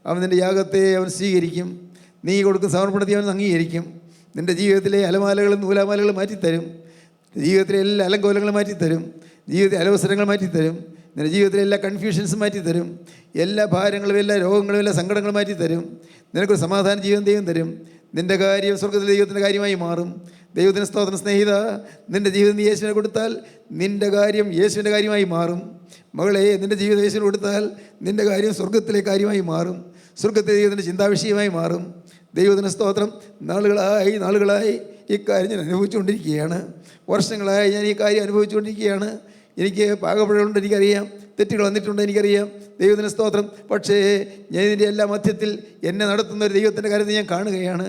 അവൻ നിൻ്റെ യാഗത്തെ അവൻ സ്വീകരിക്കും, നീ കൊടുക്കുന്ന സമർപ്പണത്തെ അവൻ അംഗീകരിക്കും. നിൻ്റെ ജീവിതത്തിലെ അലമാലകളും നൂലാമാലകളും മാറ്റിത്തരും, ജീവിതത്തിലെ എല്ലാ അലങ്കോലങ്ങളും മാറ്റിത്തരും, ജീവിതത്തിലെ അലവസരങ്ങൾ മാറ്റിത്തരും, നിൻ്റെ ജീവിതത്തിലെ എല്ലാ കൺഫ്യൂഷൻസും മാറ്റിത്തരും, എല്ലാ ഭാരങ്ങളും എല്ലാ രോഗങ്ങളും എല്ലാ സങ്കടങ്ങളും മാറ്റിത്തരും. നിനക്കൊരു സമാധാന ജീവിതം ദൈവം തരും. നിൻ്റെ കാര്യം സ്വർഗ്ഗത്തിലെ ദൈവത്തിൻ്റെ കാര്യമായി മാറും. ദൈവത്തിന് സ്തോത്രം. സ്നേഹിത, നിൻ്റെ ജീവിതം നീ യേശുവിനെ കൊടുത്താൽ നിൻ്റെ കാര്യം യേശുവിൻ്റെ കാര്യമായി മാറും. മകളെ, നിൻ്റെ ജീവിതം യേശുവിന് കൊടുത്താൽ നിൻ്റെ കാര്യം സ്വർഗ്ഗത്തിലെ കാര്യമായി മാറും, സ്വർഗ്ഗത്തിലെ ദൈവത്തിൻ്റെ ചിന്താവിഷയമായി മാറും. ദൈവത്തിന് സ്തോത്രം. നാളുകളായി ഈ കാര്യം ഞാൻ അനുഭവിച്ചുകൊണ്ടിരിക്കുകയാണ്. വർഷങ്ങളായി ഞാൻ ഈ കാര്യം അനുഭവിച്ചുകൊണ്ടിരിക്കുകയാണ്. എനിക്ക് പാകപ്പിഴകളുണ്ട്, എനിക്കറിയാം, തെറ്റുകൾ വന്നിട്ടുണ്ട്, എനിക്കറിയാം. ദൈവത്തിന് സ്തോത്രം. പക്ഷേ ഞാൻ ഇതിൻ്റെ എല്ലാ മധ്യത്തിൽ എന്നെ നടത്തുന്ന ഒരു ദൈവത്തിൻ്റെ കാര്യത്തെ ഞാൻ കാണുകയാണ്.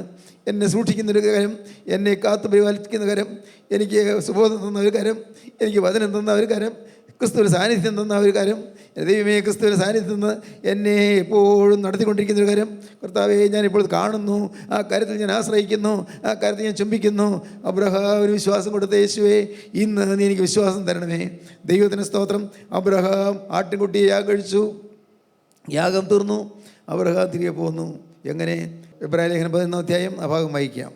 എന്നെ സൂക്ഷിക്കുന്നൊരു കരം, എന്നെ കാത്തു പരിപാലിക്കുന്ന കരം, എനിക്ക് സുബോധം തന്ന ഒരു കരം, എനിക്ക് വചനം തന്ന ഒരു കരം, ക്രിസ്തുവിൻ്റെ സാന്നിധ്യം തന്ന ഒരു കരം, ദൈവമേ, ക്രിസ്തുവിൻ്റെ സാന്നിധ്യം തന്ന് എന്നെ എപ്പോഴും നടത്തിക്കൊണ്ടിരിക്കുന്നൊരു കരം. കർത്താവേ, ഞാനിപ്പോൾ കാണുന്നു, ആ കാര്യത്തിൽ ഞാൻ ആശ്രയിക്കുന്നു, ആ കാര്യത്തിൽ ഞാൻ ചുംബിക്കുന്നു. അബ്രഹാം ഒരു വിശ്വാസം കൊടുത്ത യേശുവേ, ഇന്ന് നീ എനിക്ക് വിശ്വാസം തരണമേ. ദൈവത്തിന് സ്തോത്രം. അബ്രഹാം ആട്ടിൻകുട്ടിയെ യാഗം കഴിച്ചു, യാഗം തീർന്നു, അബ്രഹാം തിരികെ പോന്നു. എങ്ങനെ? എബ്രായ ലേഖനം 11 അധ്യായം ആ ഭാഗം വായിക്കാം.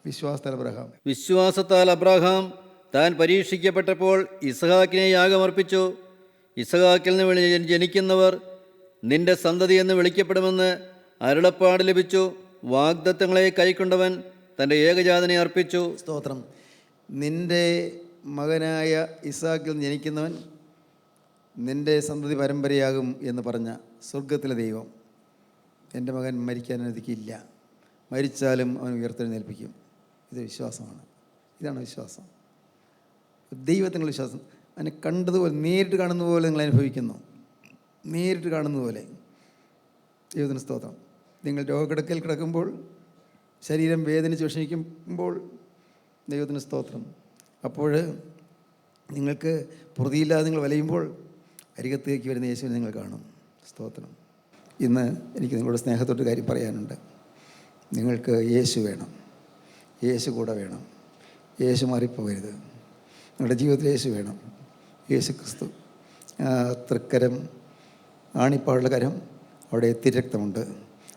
വിശ്വാസത്താൽ അബ്രഹാം താൻ പരീക്ഷിക്കപ്പെട്ടപ്പോൾ ഇസ്ഹാക്കിനെ യാഗമർപ്പിച്ചു. ഇസ്ഹാക്കിൽ നിന്ന് ജനിക്കുന്നവർ നിന്റെ സന്തതി എന്ന് വിളിക്കപ്പെടുമെന്ന് അരുളപ്പാട് ലഭിച്ചു. വാഗ്ദത്തങ്ങളെ കൈക്കൊണ്ടവൻ തൻ്റെ ഏകജാതനെ അർപ്പിച്ചു. സ്തോത്രം. നിൻ്റെ മകനായ ഇസ്ഹാക്കിൽ നിന്ന് ജനിക്കുന്നവൻ നിൻ്റെ സന്തതി പരമ്പരയാകും എന്ന് പറഞ്ഞ സ്വർഗത്തിലെ ദൈവം എൻ്റെ മകൻ മരിക്കാൻ അനുവദിക്കില്ല, മരിച്ചാലും അവൻ ഉയർത്തെഴുന്നേൽപ്പിക്കും. ഇത് വിശ്വാസമാണ്. ഇതാണ് വിശ്വാസം. ദൈവത്തിനുള്ള വിശ്വാസം. അവനെ കണ്ടതുപോലെ, നേരിട്ട് കാണുന്ന പോലെ നിങ്ങൾ അനുഭവിക്കുന്നു, നേരിട്ട് കാണുന്ന പോലെ. ദൈവത്തിന് സ്തോത്രം. നിങ്ങൾ രോഗക്കിടക്കയിൽ കിടക്കുമ്പോൾ, ശരീരം വേദനിച്ച് വിഷമിക്കുമ്പോൾ, ദൈവത്തിന് സ്തോത്രം, അപ്പോൾ നിങ്ങൾക്ക് പൊറുതിയില്ലാതെ നിങ്ങൾ വലയുമ്പോൾ അരികത്തേക്ക് വരുന്ന യേശുവിനെ നിങ്ങൾ കാണും. സ്തോത്രം. ഇന്ന് എനിക്ക് നിങ്ങളുടെ സ്നേഹത്തോട്ട് കാര്യം പറയാനുണ്ട്. നിങ്ങൾക്ക് യേശു വേണം, യേശു കൂടെ വേണം. യേശു മാറിപ്പോകരുത്. നിങ്ങളുടെ ജീവിതത്തിൽ യേശു വേണം. യേശു ക്രിസ്തു, തൃക്കരം, ആണിപ്പാടുള്ള കരം, അവിടെ തിരക്തമുണ്ട്.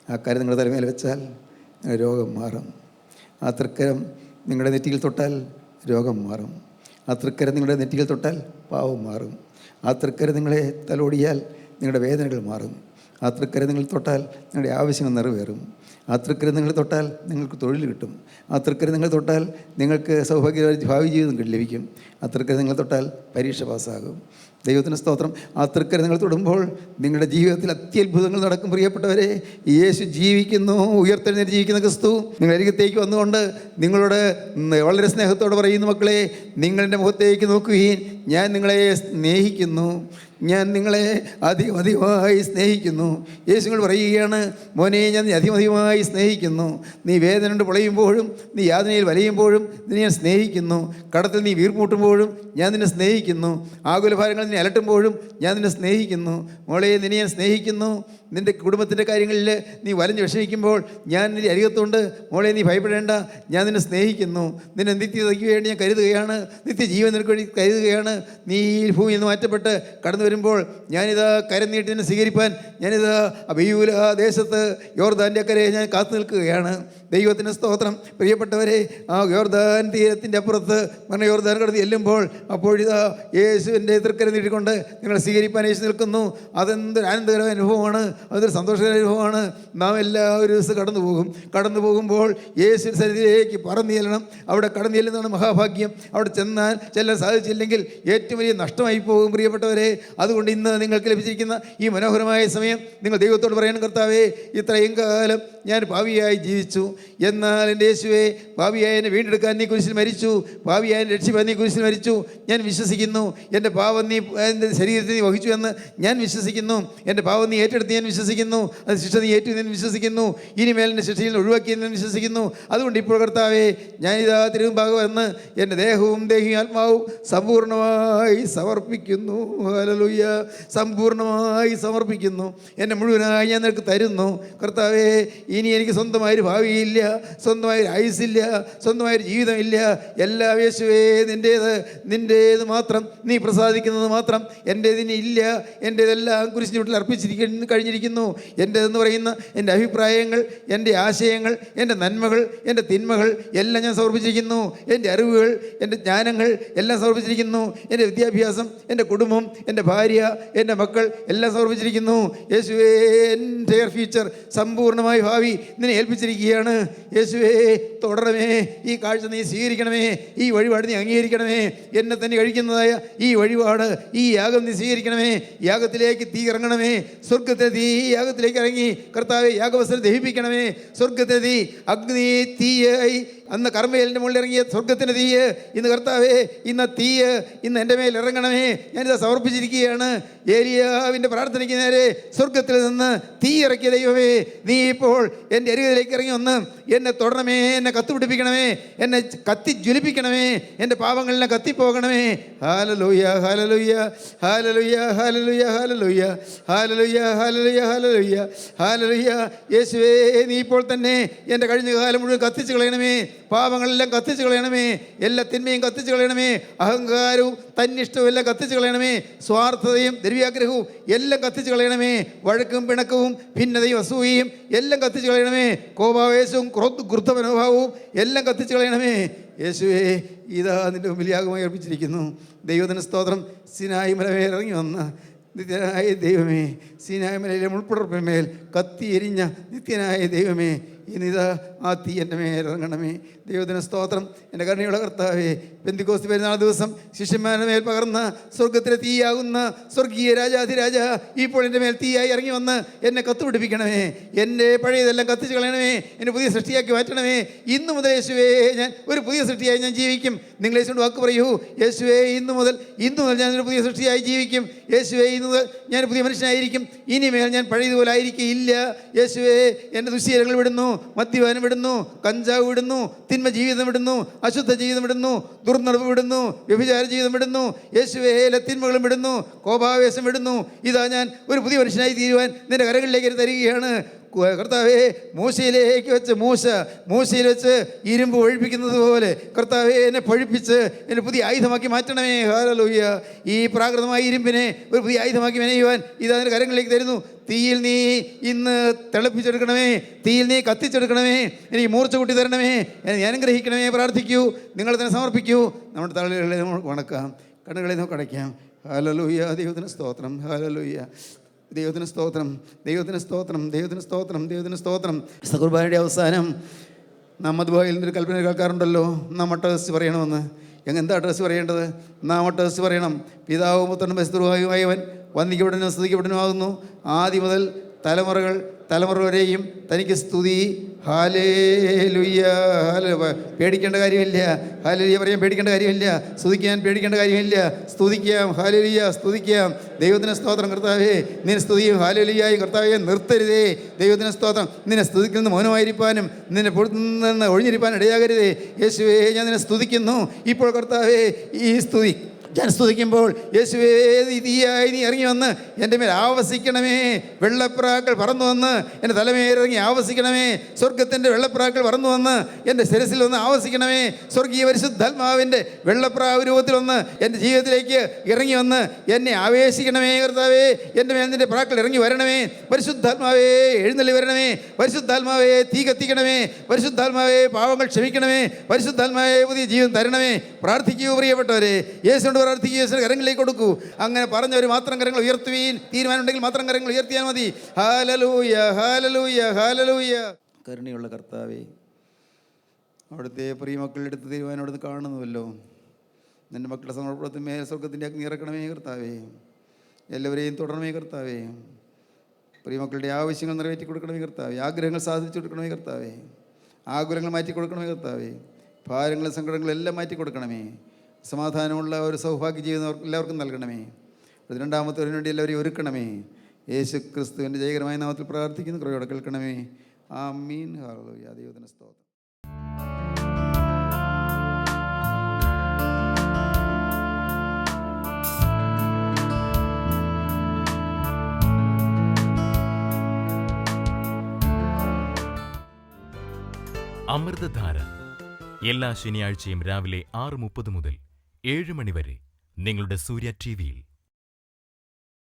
ആ കരം നിങ്ങളുടെ തലമേൽ വെച്ചാൽ രോഗം മാറും. ആ തൃക്കരം നിങ്ങളുടെ നെറ്റിയിൽ തൊട്ടാൽ രോഗം മാറും. ആ തൃക്കരം നിങ്ങളുടെ നെറ്റിയിൽ തൊട്ടാൽ പാവം മാറും. ആ തൃക്കരം നിങ്ങളെ തലോടിയാൽ നിങ്ങളുടെ വേദനകൾ മാറും. ആ തൃക്കരം നിങ്ങൾ തൊട്ടാൽ നിങ്ങളുടെ ആവശ്യങ്ങൾ നിറവേറും. ആ തൃക്കരം നിങ്ങൾ തൊട്ടാൽ നിങ്ങൾക്ക് തൊഴിൽ കിട്ടും. ആ തൃക്കരം നിങ്ങൾ തൊട്ടാൽ നിങ്ങൾക്ക് സൗഭാഗ്യമായ ഭാവി ജീവിതം ലഭിക്കും. ആ തൃക്കരം നിങ്ങൾ തൊട്ടാൽ പരീക്ഷ പാസ്സാകും. ദൈവത്തിന് സ്തോത്രം. ആ തൃക്കരം നിങ്ങൾ തൊടുമ്പോൾ നിങ്ങളുടെ ജീവിതത്തിൽ അത്യത്ഭുതങ്ങൾ നടക്കും. പ്രിയപ്പെട്ടവരെ, യേശു ജീവിക്കുന്നു, ഉയർത്തെഴുന്നേറ്റ് ജീവിക്കുന്ന ക്രിസ്തു നിങ്ങളുടെ അരികത്തേക്ക് വന്നുകൊണ്ട് നിങ്ങളോട് വളരെ സ്നേഹത്തോടെ പറയുന്നു, മക്കളെ, നിങ്ങളെൻ്റെ മുഖത്തേക്ക് നോക്കുകയും ഞാൻ നിങ്ങളെ സ്നേഹിക്കുന്നു, ഞാൻ നിങ്ങളെ അധികമായി സ്നേഹിക്കുന്നു. യേശുങ്ങൾ പറയുകയാണ്, മോനെ, ഞാൻ നീ അധികമായി സ്നേഹിക്കുന്നു. നീ വേദന കൊണ്ട് പൊളയുമ്പോഴും, നീ യാതനയിൽ വലയുമ്പോഴും നിന്നെ ഞാൻ സ്നേഹിക്കുന്നു. കടത്തിൽ നീ വീർപ്പൂട്ടുമ്പോഴും ഞാൻ നിന്നെ സ്നേഹിക്കുന്നു. ആകുലഭാരങ്ങൾ നിന്നെ അലട്ടുമ്പോഴും ഞാൻ നിന്നെ സ്നേഹിക്കുന്നു. മോളെ, നിന്നെ ഞാൻ സ്നേഹിക്കുന്നു. നിൻ്റെ കുടുംബത്തിൻ്റെ കാര്യങ്ങളിൽ നീ വലഞ്ഞ് വിഷമിക്കുമ്പോൾ ഞാൻ നിൻ്റെ അരികത്തുണ്ട്. മോളെ, നീ ഭയപ്പെടേണ്ട, ഞാൻ നിന്നെ സ്നേഹിക്കുന്നു. നിന്നെ നിത്യതയ്ക്ക് വേണ്ടി ഞാൻ കരുതുകയാണ്, നിത്യജീവൻ നിനക്ക് വേണ്ടി കരുതുകയാണ്. നീ ഈ ഭൂമിയിൽ നിന്ന് മാറ്റപ്പെട്ട് കടന്നു വരുമ്പോൾ ഞാനിതാ കരം നീട്ടി നിന്നെ സ്വീകരിപ്പാൻ ഞാനിതാ അബയൂല ദേശത്ത് യോർദാൻ്റെ അക്കരെ ഞാൻ കാത്തു നിൽക്കുകയാണ്. ദൈവത്തിന് സ്തോത്രം. പ്രിയപ്പെട്ടവരെ, ആ യോർദാൻ തീരത്തിൻ്റെ അപ്പുറത്ത് യോർദാൻ കടന്ന് ചെല്ലുമ്പോൾ അപ്പോഴിതാ യേശുവിൻ്റെ തൃക്കരം നീട്ടിക്കൊണ്ട് നിങ്ങളെ സ്വീകരിപ്പാൻ യേശു നിൽക്കുന്നു. അതെന്തൊരു ആനന്ദകരമായ അനുഭവമാണ്, അതൊരു സന്തോഷകരമായ അനുഭവമാണ്. നാം എല്ലാവരും ദിവസം കടന്നു പോകുമ്പോൾ യേശു സന്നിധിയിലേക്ക് പറന്നു ചെല്ലണം. അവിടെ കടന്നു ചെല്ലുന്നതാണ് മഹാഭാഗ്യം. അവിടെ ചെല്ലാൻ സാധിച്ചില്ലെങ്കിൽ ഏറ്റവും വലിയ നഷ്ടമായി പോകും. പ്രിയപ്പെട്ടവരെ, അതുകൊണ്ട് ഇന്ന് നിങ്ങൾക്ക് ലഭിച്ചിരിക്കുന്ന ഈ മനോഹരമായ സമയം നിങ്ങൾ ദൈവത്തോട് പറയണം, കർത്താവേ, ഇത്രയും കാലം ഞാൻ പാപിയായി ജീവിച്ചു, എന്നാൽ എൻ്റെ യേശുവേ, പാപിയായി എന്നെ വീണ്ടെടുക്കാൻ നീ കുരിശിൽ മരിച്ചു, പാപിയായി എന്നെ രക്ഷിപ്പാൻ നീ കുരിശിൽ മരിച്ചു. ഞാൻ വിശ്വസിക്കുന്നു. എൻ്റെ പാപം നീ എൻ്റെ ശരീരത്തിൽ നീ വഹിച്ചു എന്ന് ഞാൻ വിശ്വസിക്കുന്നു. എൻ്റെ പാപം നീ ഏറ്റെടുത്ത് ഞാൻ വിശ്വസിക്കുന്നു. അത് ശിക്ഷ നീ ഏറ്റു ഞാൻ വിശ്വസിക്കുന്നു. ഇനിമേൽ എൻ്റെ ശിക്ഷയിൽ ഒഴിവാക്കിയെന്ന് ഞാൻ വിശ്വസിക്കുന്നു. അതുകൊണ്ട് ഇപ്പോൾ കർത്താവേ, ഞാനിതാ തിരുമുമ്പാകെ വന്ന് എൻ്റെ ദേഹവും ദേഹിയും ആത്മാവും സമ്പൂർണ്ണമായി സമർപ്പിക്കുന്നു. ഹല്ലേലൂയ. സമ്പൂർണ്ണമായി സമർപ്പിക്കുന്നു. എന്നെ മുഴുവനായി ഞാൻ നിനക്ക് തരുന്നു. കർത്താവേ, ഇനി എനിക്ക് സ്വന്തമായൊരു ഭാവിയില്ല, സ്വന്തമായൊരു ആയുസ്സില്ല, സ്വന്തമായൊരു ജീവിതമില്ല. എല്ലാം യേശുവേ നിൻ്റേത് മാത്രം, നീ പ്രസാദിക്കുന്നത് മാത്രം. എൻ്റേതിന് ഇല്ല. എൻ്റേതെല്ലാം കുരിശിന് ചുവട്ടിൽ കഴിഞ്ഞിരിക്കുന്നു. എൻ്റേതെന്ന് പറയുന്ന എൻ്റെ അഭിപ്രായങ്ങൾ, എൻ്റെ ആശയങ്ങൾ, എൻ്റെ നന്മകൾ, എൻ്റെ തിന്മകൾ എല്ലാം ഞാൻ സമർപ്പിച്ചിരിക്കുന്നു. എൻ്റെ അറിവുകൾ, എൻ്റെ ജ്ഞാനങ്ങൾ എല്ലാം സമർപ്പിച്ചിരിക്കുന്നു. എൻ്റെ വിദ്യാഭ്യാസം, എൻ്റെ കുടുംബം, എൻ്റെ ഭാര്യ, എൻ്റെ മക്കൾ എല്ലാം സമർപ്പിച്ചിരിക്കുന്നു. യേശുവേ, എൻ്റെ ഫ്യൂച്ചർ, സമ്പൂർണ്ണമായ ഭാവി നിന്നെ ഏൽപ്പിച്ചിരിക്കുകയാണ്. യേശുവേ, തുടരണമേ, ഈ കാഴ്ച നീ സ്വീകരിക്കണമേ, ഈ വഴിപാട് നീ അംഗീകരിക്കണമേ. എന്നെ തന്നെ കഴിക്കുന്നതായ ഈ വഴിപാട്, ഈ യാഗം നീ സ്വീകരിക്കണമേ. യാഗത്തിലേക്ക് തീ ഇറങ്ങണമേ. സ്വർഗത്തിലെ തീ യാഗത്തിലേക്ക് ഇറങ്ങി കർത്താവെ യാഗവസ്ത്രം ദഹിപ്പിക്കണമേ. സ്വർഗത്തിലെ തീ അഗ്നി തീയായി അന്ന് കർമ്മേലിൻ്റെ മുകളിൽ ഇറങ്ങിയ സ്വർഗത്തിൻ്റെ തീയ് ഇന്ന് കർത്താവേ, ഇന്ന് തീയ് ഇന്ന് എൻ്റെ മേൽ ഇറങ്ങണമേ. ഞാനിത് സമർപ്പിച്ചിരിക്കുകയാണ്. ഏലിയാവിൻ്റെ പ്രാർത്ഥനയ്ക്ക് നേരെ സ്വർഗത്തിൽ നിന്ന് തീ ഇറക്കിയ ദൈവമേ, നീ ഇപ്പോൾ എൻ്റെ അരികിലേക്ക് ഇറങ്ങി വന്ന് എന്നെ തൊടണമേ, എന്നെ കത്തുപിടിപ്പിക്കണമേ, എന്നെ കത്തി ജ്വലിപ്പിക്കണമേ, എൻ്റെ പാപങ്ങളെ കത്തിപ്പോകണമേ. ഹല്ലേലൂയ, ഹല്ലേലൂയ, ഹല്ലേലൂയ, ഹല്ലേലൂയ, ഹല്ലേലൂയ, ഹല്ലേലൂയ, ഹല്ലേലൂയ, ഹല്ലേലൂയ, ഹല്ലേലൂയ. യേശുവേ, നീ ഇപ്പോൾ തന്നെ എൻ്റെ കഴിഞ്ഞ കാലം മുഴുവൻ കത്തിച്ച് കളയണമേ. പാപങ്ങളെല്ലാം കത്തിച്ച് കളയണമേ. എല്ലാ തിന്മയും കത്തിച്ച് കളയണമേ. അഹങ്കാരവും തന്നിഷ്ടവും എല്ലാം കത്തിച്ച് കളയണമേ. സ്വാർത്ഥതയും ദ്രവ്യാഗ്രഹവും എല്ലാം കത്തിച്ച് കളയണമേ. വഴക്കും പിണക്കവും ഭിന്നതയും അസൂയയും എല്ലാം കത്തിച്ച് കളയണമേ. കോപാവേശവും ക്രുദ്ധ മനോഭാവവും എല്ലാം കത്തിച്ച് കളയണമേ. യേശുവേ, ഇതാ നിൻ്റെ മുമ്പിൽ യാഗമായി അർപ്പിച്ചിരിക്കുന്നു. ദൈവത്തിന് സ്തോത്രം. സിനായി മലമേൽ ഇറങ്ങി വന്ന നിത്യനായ ദൈവമേ, സീനായ മലയിലെ മുൾപ്പടർപ്പിന്മേൽ കത്തി എരിഞ്ഞ നിത്യനായ ദൈവമേ, ഇനിതാ ആ തീ എൻ്റെ മേൽ ഇറങ്ങണമേ. ദൈവത്തിന് സ്തോത്രം. എൻ്റെ കരുണയുള്ള കർത്താവേ, പെന്തിക്കോസ്ത് പെരുന്നാൾ ദിവസം ശിഷ്യന്മാരുടെ മേൽ പകർന്ന സ്വർഗത്തിലെ തീയാകുന്ന സ്വർഗീയ രാജാധിരാജ ഇപ്പോൾ എൻ്റെ മേൽ തീയായി ഇറങ്ങി വന്ന് എന്നെ കത്തുപിടിപ്പിക്കണമേ. എൻ്റെ പഴയതെല്ലാം കത്തിച്ച് കളയണമേ. എന്നെ പുതിയ സൃഷ്ടിയാക്കി മാറ്റണമേ. ഇന്നു മുതൽ യേശുവേ, ഞാൻ ഒരു പുതിയ സൃഷ്ടിയായി ഞാൻ ജീവിക്കും. നിങ്ങൾ യേശുവിൻ്റെ വാക്ക് പറയൂ. യേശുവേ, ഇന്നു മുതൽ ഞാനൊരു പുതിയ സൃഷ്ടിയായി ജീവിക്കും. യേശുവേ, ഇന്നു മുതൽ ഞാൻ പുതിയ മനുഷ്യനായിരിക്കും. ഇനിമേൽ ഞാൻ പഴയതുപോലെ ആയിരിക്കില്ല. യേശുവേ, എൻ്റെ ദുശ്ശീലങ്ങൾ വിടുന്നു, മദ്യപാനം വിടുന്നു, കഞ്ചാവ് വിടുന്നു, തിന്മ ജീവിതം വിടുന്നു, അശുദ്ധ ജീവിതം വിടുന്നു, ദുർനടപ്പ് വിടുന്നു, വ്യഭിചാര ജീവിതം വിടുന്നു. യേശുവേ, എല്ലാ തിന്മകളും വിടുന്നു, കോപാവേശം വിടുന്നു. ഇതാ ഞാൻ ഒരു പുതിയ മനുഷ്യനായി തീരുവാൻ നിന്റെ കരങ്ങളിലേക്ക് തരികയാണ്. കർത്താവേ മൂശയിലേക്ക് വെച്ച് മൂശയിൽ വെച്ച് ഇരുമ്പ് ഒഴിപ്പിക്കുന്നത് പോലെ കർത്താവേ എന്നെ പൊഴിപ്പിച്ച് എന്നെ പുതിയ ആയുധമാക്കി മാറ്റണമേ. ഹല്ലേലൂയ. ഈ പ്രാകൃതമായ ഇരുമ്പിനെ ഒരു പുതിയ ആയുധമാക്കി മെനയുവാൻ ഇതതിൻ്റെ കരങ്ങളിലേക്ക് തരുന്നു. തീയിൽ നീ ഇന്ന് തിളപ്പിച്ചെടുക്കണമേ, തീയിൽ നീ കത്തിച്ചെടുക്കണമേ, എനിക്ക് മൂർച്ച കൂട്ടി തരണമേ, എന്നെ അനുഗ്രഹിക്കണമേ. പ്രാർത്ഥിക്കൂ, നിങ്ങൾ തന്നെ സമർപ്പിക്കൂ. നമ്മുടെ തലകളെ നമുക്ക് വണക്കാം, കണ്ണുകളെ നമുക്ക് അടയ്ക്കാം. ഹല്ലേലൂയ. ദൈവത്തിന് സ്തോത്രം. ഹല്ലേലൂയ. ദൈവത്തിന് സ്തോത്രം, ദൈവത്തിന് സ്തോത്രം, ദൈവത്തിന് സ്തോത്രം, ദൈവത്തിന് സ്തോത്രം. കുർബാനയുടെ അവസാനം നാം മദ്ബായിൽ നിന്നൊരു കൽപ്പന കേൾക്കാറുണ്ടല്ലോ, നാം അട്ടഹസിച്ച് പറയണമെന്ന്. എന്താ അട്ടഹസിച്ച് പറയേണ്ടത്? നാം അട്ടഹസിച്ച് പറയണം, പിതാവും പുത്രനും പരിശുദ്ധരുമായവൻ വന്ദിക്കപ്പെടനും സ്തുതിക്കപ്പെടനുമാകുന്നു, ആദ്യം മുതൽ തലമുറ വരെയും തനിക്ക് സ്തുതി. ഹല്ലേലൂയ. പേടിക്കേണ്ട കാര്യമില്ല. ഹല്ലേലൂയ പറയാൻ പേടിക്കേണ്ട കാര്യമില്ല. സ്തുതിക്കാൻ പേടിക്കേണ്ട കാര്യമില്ല. സ്തുതിക്കാം. ഹല്ലേലൂയ. സ്തുതിക്കാം. ദൈവത്തിന് സ്തോത്രം. കർത്താവേ നിന്നെ സ്തുതിയും ഹല്ലേലൂയായി കർത്താവേ നിർത്തരുതേ. ദൈവത്തിന് സ്തോത്രം. നിന്നെ സ്തുതിക്കുന്ന മൗനമായിരിക്കാനും നിന്നെ പൊടുത്തുനിന്ന് ഒഴിഞ്ഞിരിപ്പാൻ ഇടയാകരുതേ. യേശുവേ ഞാൻ നിന്നെ സ്തുതിക്കുന്നു. ഇപ്പോൾ കർത്താവേ ഈ സ്തുതി ഞാൻ സ്തുതിക്കുമ്പോൾ യേശുവേ തീയായി നീ ഇറങ്ങി വന്ന് എൻ്റെ മേൽ ആവസിക്കണമേ. വെള്ളപ്രാക്കൾ പറന്നു വന്ന് എൻ്റെ തലമേലിറങ്ങി ആവസിക്കണമേ. സ്വർഗത്തിൻ്റെ വെള്ളപ്രാക്കൾ പറന്നു വന്ന് എൻ്റെ ശിരസിൽ വന്ന് ആവസിക്കണമേ. സ്വർഗീയ പരിശുദ്ധാത്മാവിൻ്റെ വെള്ളപ്രാവ് രൂപത്തിൽ വന്ന് എൻ്റെ ജീവിതത്തിലേക്ക് ഇറങ്ങി വന്ന് എന്നെ ആവേശിക്കണമേ. കർത്താവേ എൻ്റെ മേൽ നിൻ്റെ പ്രാക്കൾ ഇറങ്ങി വരണമേ. പരിശുദ്ധാത്മാവേ എഴുന്നള്ളി വരണമേ. പരിശുദ്ധാത്മാവേ തീ കത്തിക്കണമേ. പരിശുദ്ധാത്മാവേ പാവങ്ങൾ ക്ഷമിക്കണമേ. പരിശുദ്ധാത്മാവേ പുതിയ ജീവൻ തരണമേ. പ്രാർത്ഥിക്കൂ പ്രിയപ്പെട്ടവരെ. യേശുവിനോട് പ്രാർത്ഥിക്കൂ. യേശുവിന്റെ കരങ്ങളിലേക്ക് കൊടുക്കൂ. അങ്ങനെ പറഞ്ഞവർ മാത്രം കരങ്ങൾ ഉയർത്തുവീൻ. തീരുമാനമുണ്ടെങ്കിൽ മാത്രം കരങ്ങൾ ഉയർത്തിയാൽ മതി. ഹല്ലേലൂയ, ഹല്ലേലൂയ, ഹല്ലേലൂയ. കരുണയുള്ള കർത്താവേ, അവിടുത്തെ പ്രിയ മക്കളുടെ അടുത്ത് തീരുമാനം അവിടുന്ന് കാണുന്നുവല്ലോ. നിൻ്റെ മക്കളുടെ സമർപ്പണത്തിന്മേൽ സ്വർഗത്തിൻ്റെ അഗ്നി ഇറക്കണമേ കർത്താവേ. എല്ലാവരെയും തുടരണമേ കർത്താവേ. പ്രിയമക്കളുടെ ആവശ്യങ്ങൾ നിറവേറ്റി കൊടുക്കണമേ കർത്താവേ. ആഗ്രഹങ്ങൾ സാധിച്ചു കൊടുക്കണമേ കർത്താവേ. ആഗ്രഹങ്ങൾ മാറ്റി കൊടുക്കണമേ കർത്താവേ. ഭാരങ്ങളും സങ്കടങ്ങളും എല്ലാം മാറ്റി കൊടുക്കണമേ. സമാധാനമുള്ള ഒരു സൗഭാഗ്യ ജീവിതം എല്ലാവർക്കും നൽകണമേ. രണ്ടാമത്തവരിന് വേണ്ടി എല്ലാവരെയും ഒരുക്കണമേ. യേശു ക്രിസ്തുവിൻ്റെ ജയകരമായ നാമത്തിൽ പ്രാർത്ഥിക്കുന്നു. കൃപയോടെ കേൾക്കണമേ. ആമീൻ. ഹല്ലേലൂയ. ദൈവത്തിന് സ്തോത്രം. അമൃതധാര എല്ലാ ശനിയാഴ്ചയും രാവിലെ 6:30 മുതൽ 7 മണി വരെ നിങ്ങളുടെ സൂര്യ TV-യിൽ.